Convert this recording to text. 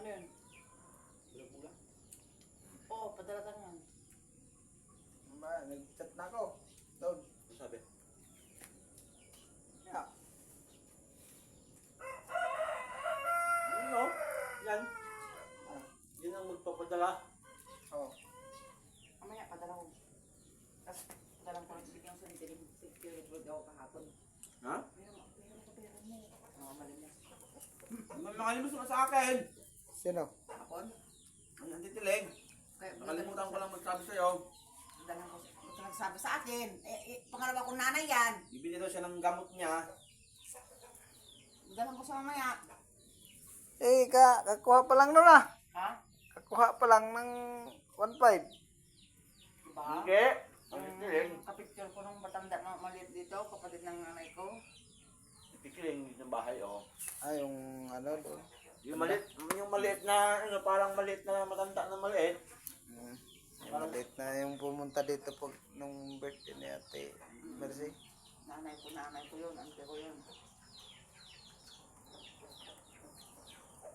Ano yun? Bula-bula. Oo, padala ka nga. Nag-chat na ako. Doon. Ano sabi? Yeah. Ano? Yan. Yan ang magpapadala. Oh. Mamaya, padala ko. Tapos, padala ko lang bigyan sa nitiling security board ako kahapon. Ha? Pera mo. Oo, malinis. Makalimus mo sa akin. Sino? Hapon? Ay, antitiling. Kaya, Nakalimutan ko lang magsabi sa'yo. Dalang ko. Ito nagsabi sa akin. Pangalawa kong nanay yan. Bibili daw siya ng gamot niya. Dalang ko sa mamaya. Kakuha pa lang nun ah. Ha? Kakuha pa lang ng 1.5. Diba? Hindi. Antitiling. Kapicture ko nung matanda na maliit dito, kapatid ng nanay ko. Antitiling ng bahay, oh. Yung ano doon. Yung maliit na, ano, parang maliit na matanda na maliit. Yung maliit na yung pumunta dito pag nung birthday ni Ate Mercy. Nanay ko yun, ante ko yun.